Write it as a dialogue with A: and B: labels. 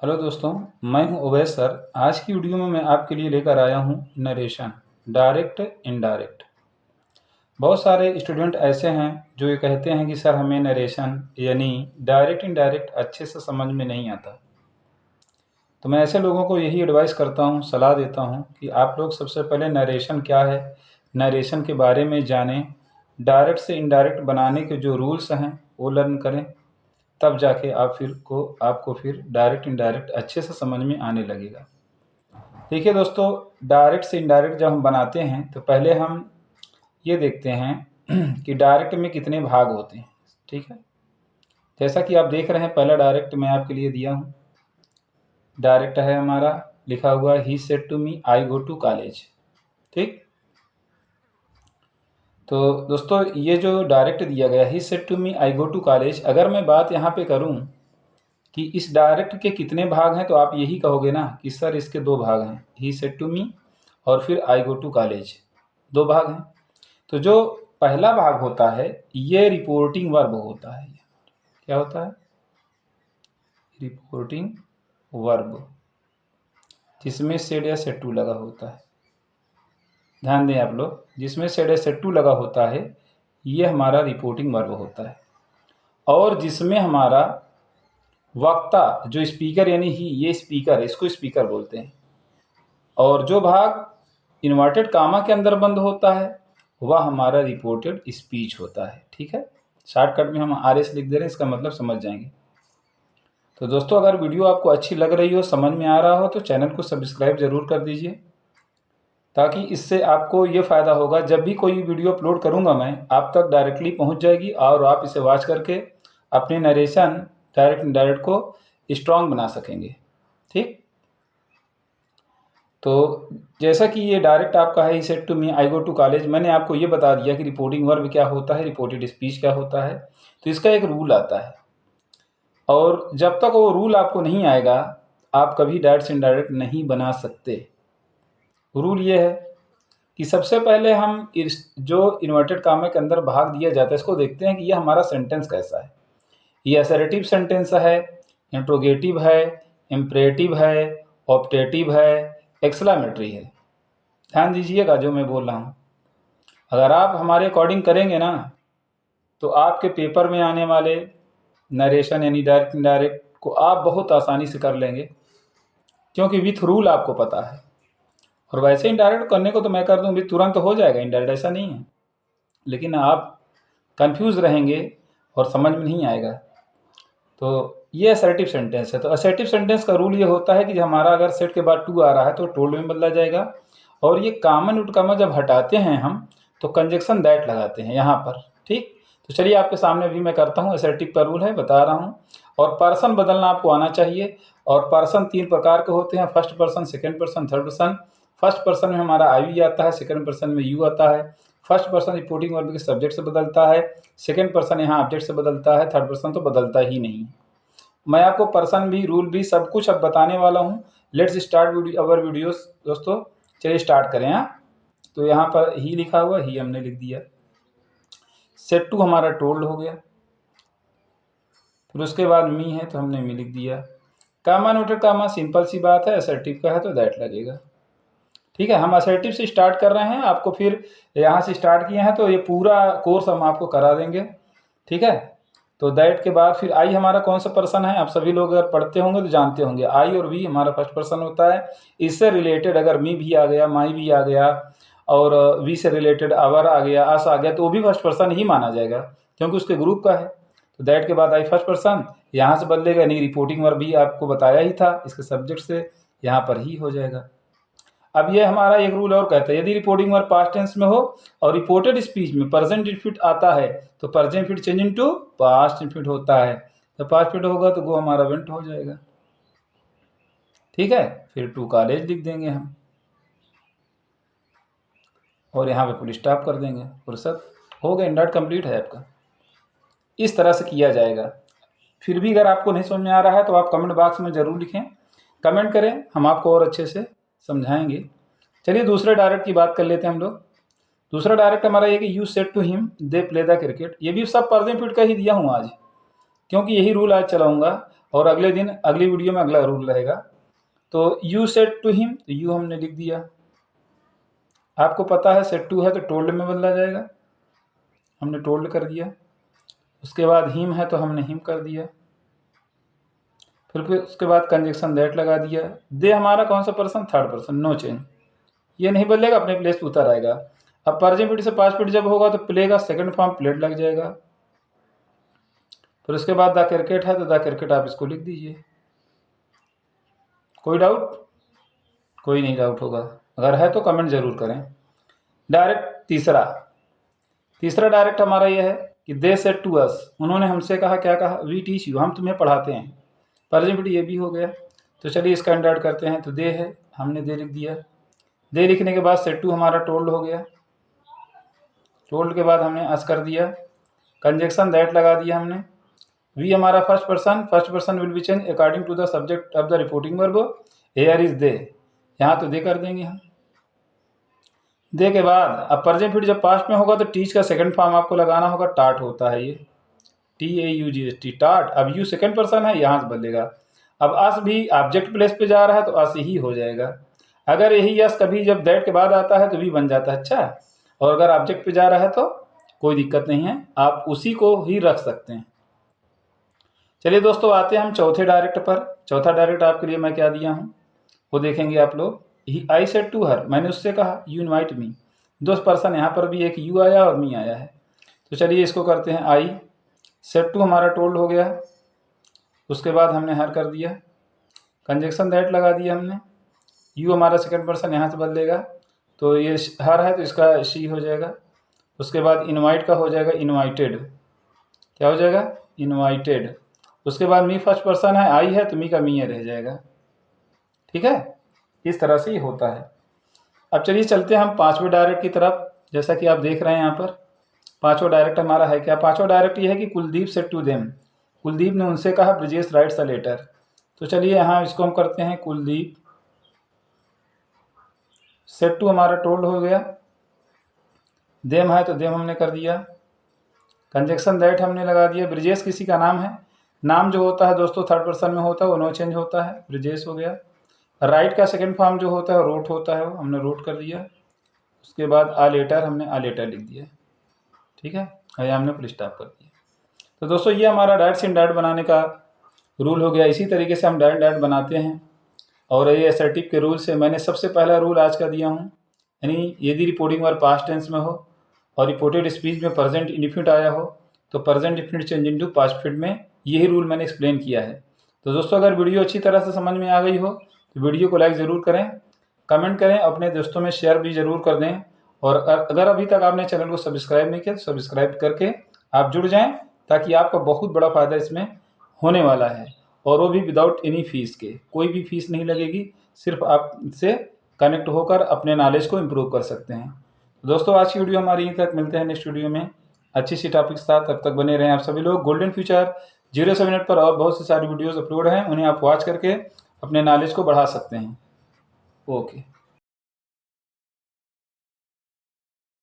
A: Hello दोस्तों, मैं हूं अवैध सर। आज की वीडियो में मैं आपके लिए लेकर आया हूं नरेशन, डायरेक्ट इनडायरेक्ट। बहुत सारे स्टूडेंट ऐसे हैं जो ये कहते हैं कि सर हमें नरेशन यानी डायरेक्ट इनडायरेक्ट अच्छे से समझ में नहीं आता। तो मैं ऐसे लोगों को यही एडवाइस करता हूं, सलाह देता हूं कि आप लोग सबसे पहले नरेशन क्या है, नरेशन के बारे में जानें। डायरेक्ट से इनडायरेक्ट बनाने के जो रूल्स हैं वो लर्न करें, तब जाके आपको फिर डायरेक्ट इनडायरेक्ट अच्छे से समझ में आने लगेगा। देखिए दोस्तों, डायरेक्ट से इनडायरेक्ट जब हम बनाते हैं तो पहले हम ये देखते हैं कि डायरेक्ट में कितने भाग होते हैं। ठीक है, जैसा कि आप देख रहे हैं, पहला डायरेक्ट मैं आपके लिए दिया हूँ। डायरेक्ट है हमारा, लिखा हुआ ही said to me I go to college. ठीक, तो दोस्तों ये जो डायरेक्ट दिया गया ही said to me I go to college, अगर मैं बात यहाँ पे करूँ कि इस डायरेक्ट के कितने भाग हैं, तो आप यही कहोगे ना कि सर इसके दो भाग हैं, ही सेड टू मी और फिर आई गो टू कॉलेज, दो भाग हैं। तो जो पहला भाग होता है ये रिपोर्टिंग वर्ब होता है। क्या होता है? रिपोर्टिंग वर्ब, जिसमें सेड या सेड टू लगा होता है। ध्यान दें आप लोग, जिसमें सेड या सेड टू लगा होता है ये हमारा रिपोर्टिंग वर्ब होता है। और जिसमें हमारा वक्ता, जो स्पीकर यानी ही, ये स्पीकर है, इसको स्पीकर बोलते हैं। और जो भाग इन्वर्टेड कामा के अंदर बंद होता है वह हमारा रिपोर्टेड स्पीच होता है। ठीक है, शॉर्टकट में हम RS लिख दे रहे हैं, इसका मतलब समझ जाएंगे। तो दोस्तों, अगर वीडियो आपको अच्छी लग रही हो, समझ में आ रहा हो, तो चैनल को सब्सक्राइब ज़रूर कर दीजिए, ताकि इससे आपको ये फ़ायदा होगा, जब भी कोई वीडियो अपलोड करूँगा मैं, आप तक डायरेक्टली पहुँच जाएगी और आप इसे वॉच करके अपने नरेशन डायरेक्ट इनडायरेक्ट को स्ट्रॉन्ग बना सकेंगे। ठीक, तो जैसा कि ये डायरेक्ट आपका है, he said to me I go to college, मैंने आपको ये बता दिया कि रिपोर्टिंग वर्ब क्या होता है, रिपोर्टेड स्पीच क्या होता है। तो इसका एक रूल आता है, और जब तक वो रूल आपको नहीं आएगा आप कभी डायरेक्ट से इनडायरेक्ट नहीं बना सकते। रूल ये है कि सबसे पहले हम जो इन्वर्टेड कामा के अंदर भाग दिया जाता है इसको देखते हैं कि ये हमारा सेंटेंस कैसा है। ये असर्टिव सेंटेंस है, इंट्रोगेटिव है, इम्परेटिव है, ऑप्टेटिव है, एक्सक्लेमेटरी है। ध्यान दीजिएगा जो मैं बोल रहा हूँ, अगर आप हमारे अकॉर्डिंग करेंगे ना तो आपके पेपर में आने वाले नरेशन यानी डायरेक्ट इनडायरेक्ट को आप बहुत आसानी से कर लेंगे, क्योंकि विथ रूल आपको पता है। और वैसे इनडायरेक्ट करने को तो मैं कर दूँ भी, तुरंत हो जाएगा इनडायरेक्ट, ऐसा नहीं है, लेकिन आप कंफ्यूज रहेंगे और समझ में नहीं आएगा। तो ये असर्टिव सेंटेंस है। तो असर्टिव सेंटेंस का रूल ये होता है कि हमारा अगर सेट के बाद टू आ रहा है तो टोल्ड में बदला जाएगा, और ये कॉमन रूट कॉमा जब हटाते हैं हम तो कंजक्शन दैट लगाते हैं यहाँ पर। ठीक, तो चलिए आपके सामने भी मैं करता हूँ, असर्टिव का रूल है, बता रहा हूँ। और पर्सन बदलना आपको आना चाहिए। और पर्सन तीन प्रकार के होते हैं, first person, second person, third person. First person में हमारा आई आता है, सेकेंड पर्सन में यू आता है। फर्स्ट पर्सन रिपोर्टिंग वर्ब के सब्जेक्ट से बदलता है, सेकेंड पर्सन यहाँ ऑब्जेक्ट से बदलता है, थर्ड पर्सन तो बदलता ही नहीं। मैं आपको पर्सन भी, रूल भी, सब कुछ अब बताने वाला हूँ। लेट्स स्टार्ट अवर वीडियोस दोस्तों। चलिए स्टार्ट करें। तो यहाँ पर ही लिखा हुआ, ही हमने लिख दिया। सेट टू हमारा टोल्ड हो गया, फिर उसके बाद मी है तो हमने मी लिख दिया। कामा नोटेड कामा, सिंपल सी बात है, असर्टिव का है तो दैट लगेगा। ठीक है, हम असर्टिव से स्टार्ट कर रहे हैं, आपको फिर यहाँ से स्टार्ट किए हैं तो ये पूरा कोर्स हम आपको करा देंगे। ठीक है, तो दैट के बाद फिर आई हमारा कौन सा पर्सन है, आप सभी लोग अगर पढ़ते होंगे तो जानते होंगे, आई और वी हमारा फर्स्ट पर्सन होता है। इससे रिलेटेड अगर मी भी आ गया, माई भी आ गया, और वी से रिलेटेड आवर आ गया, अस आ गया, तो वो भी फर्स्ट पर्सन ही माना जाएगा, क्योंकि उसके ग्रुप का है। तो दैट के बाद आई फर्स्ट पर्सन, यहाँ से बदलेगा नहीं, रिपोर्टिंग वर्ब भी आपको बताया ही था, इसके सब्जेक्ट से यहाँ पर ही हो जाएगा। अब ये हमारा एक रूल और कहता है, यदि रिपोर्टिंग वर्ब पास्ट टेंस में हो और रिपोर्टेड स्पीच में प्रेजेंट इंफिनिट आता है तो present infinite change into past infinite होता है। तो पास्ट इंफिनिट होगा तो वो हमारा वेंट हो जाएगा। ठीक है, फिर टू कॉलेज लिख देंगे हम, और यहाँ पे फुल स्टॉप कर देंगे, फुर्सत हो गया, इंडॉट कंप्लीट है आपका। इस तरह से किया जाएगा। फिर भी अगर आपको नहीं समझ में आ रहा है तो आप कमेंट बॉक्स में ज़रूर लिखें, कमेंट करें, हम आपको और अच्छे से समझाएंगे। चलिए दूसरे डायरेक्ट की बात कर लेते हैं हम लोग। दूसरा डायरेक्ट हमारा ये कि you said to him they play the cricket, ये भी सब प्रेजेंट इंफिनिट का ही दिया हूँ आज, क्योंकि यही रूल आज चलाऊंगा। और अगले दिन अगली वीडियो में अगला रूल रहेगा। तो यू सेड टू हिम, तो यू हमने लिख दिया। आपको पता है सेड टू है तो टोल्ड में बदला जाएगा, हमने टोल्ड कर दिया। उसके बाद हिम है तो हमने हिम कर दिया। फिर उसके बाद कंजक्शन दैट लगा दिया। दे हमारा कौन सा person, third person, no change, ये नहीं बदलेगा, अपने प्लेस पे उतर आएगा। अब प्रेजेंट से पास्ट पीरियड जब होगा तो प्ले का सेकंड फॉर्म प्लेड लग जाएगा। फिर उसके बाद द क्रिकेट है तो द क्रिकेट आप इसको लिख दीजिए। कोई डाउट? कोई नहीं डाउट होगा, अगर है तो कमेंट जरूर करें। डायरेक्ट तीसरा डायरेक्ट हमारा यह है कि दे सेड टू अस, उन्होंने हमसे कहा, क्या कहा, वी टीच यू, हम तुम्हें पढ़ाते हैं। प्रेजेंट ये भी हो गया। तो चलिए इसका एंड करते हैं। तो दे है, हमने दे लिख दिया। दे लिखने के बाद सेड टू हमारा टोल्ड हो गया। टोल्ड के बाद हमने अस कर दिया। कंजक्शन दैट लगा दिया हमने। वी हमारा first person will be change according to the subject of the reporting verb, here is they, यहाँ तो दे कर देंगे हम। दे के बाद अब प्रेजेंट फिर जब पास्ट में होगा तो टीच का सेकंड फॉर्म आपको लगाना होगा, टाट होता है ये, TAUGHT, टाट। अब यू सेकंड पर्सन है, यहाँ से बदलेगा। अब अस भी ऑब्जेक्ट प्लेस पे जा रहा है तो अस ही हो जाएगा। अगर यही यस कभी जब दैट के बाद आता है तो भी बन जाता है, अच्छा। और अगर ऑब्जेक्ट पे जा रहा है तो कोई दिक्कत नहीं है, आप उसी को ही रख सकते हैं। चलिए दोस्तों, आते हैं हम चौथे डायरेक्ट पर। चौथा डायरेक्ट आपके लिए मैं क्या दिया हूँ वो देखेंगे आप लोग। आई सेड टू हर, मैंने उससे कहा, यू इनवाइट मी। दो पर्सन, यहाँ पर भी एक यू आया और मी आया है। तो चलिए इसको करते हैं। आई सेड टू हमारा टोल्ड हो गया। उसके बाद हमने हर कर दिया, कंजक्शन दैट लगा दिया हमने। यू हमारा सेकंड पर्सन, यहाँ से बदलेगा तो ये हर है तो इसका शी हो जाएगा। उसके बाद इनवाइट का हो जाएगा इनवाइटेड, क्या हो जाएगा, इनवाइटेड। उसके बाद मी फर्स्ट पर्सन है, आई है तो मी का मी रह जाएगा। ठीक है, इस तरह से ये होता है। अब चलिए चलते हैं हम पांचवें डायरेक्ट की तरफ। जैसा कि आप देख रहे हैं यहाँ पर पांचवा डायरेक्ट हमारा है क्या। पांचवा डायरेक्ट ये है कि Kuldeep said to them, Kuldeep ने उनसे कहा, ब्रिजेश राइट्स अ लेटर। तो चलिए यहाँ इसको हम करते हैं, कुलदीप सेड टू हमारा टोल्ड हो गया। देम है तो देम हमने कर दिया। कंजक्शन दैट हमने लगा दिया। ब्रिजेश किसी का नाम है, नाम जो होता है दोस्तों थर्ड पर्सन में होता है वो नो चेंज होता है, ब्रिजेश हो गया। राइट का सेकंड फॉर्म जो होता है रोट होता है, वो हमने रोट कर दिया। उसके बाद आ लेटर, हमने आ लेटर लिख दिया। ठीक है, और हमने फुल स्टॉप कर दिया। तो दोस्तों ये हमारा डायरेक्ट से इनडायरेक्ट बनाने का रूल हो गया। इसी तरीके से हम डायरेक्ट बनाते हैं। और ये असर्टिव के रूल से मैंने सबसे पहला रूल आज का दिया हूँ, यानी यदि रिपोर्टिंग वर्ब पास्ट टेंस में हो और रिपोर्टेड स्पीच में प्रेजेंट इंडिफिनिट आया हो तो present indefinite change into past fit में, यही रूल मैंने एक्सप्लेन किया है। तो दोस्तों अगर वीडियो अच्छी तरह से समझ में आ गई हो तो वीडियो को लाइक ज़रूर करें, कमेंट करें, अपने दोस्तों में शेयर भी ज़रूर कर दें। और अगर अभी तक आपने चैनल को सब्सक्राइब नहीं किया तो सब्सक्राइब करके आप जुड़ जाएं, ताकि आपका बहुत बड़ा फ़ायदा इसमें होने वाला है। और वो भी विदाउट एनी फीस के, कोई भी फीस नहीं लगेगी, सिर्फ आप इससे कनेक्ट होकर अपने नॉलेज को इम्प्रूव कर सकते हैं। दोस्तों आज की वीडियो हमारी यहीं तक, मिलते हैं नेक्स्ट वीडियो में अच्छी सी टॉपिक के साथ। तब तक बने रहें आप सभी लोग। गोल्डन फ्यूचर 07 पर और बहुत सी सारी वीडियोज़ अपलोड हैं, उन्हें आप वॉच करके अपने नॉलेज को बढ़ा सकते हैं। ओके।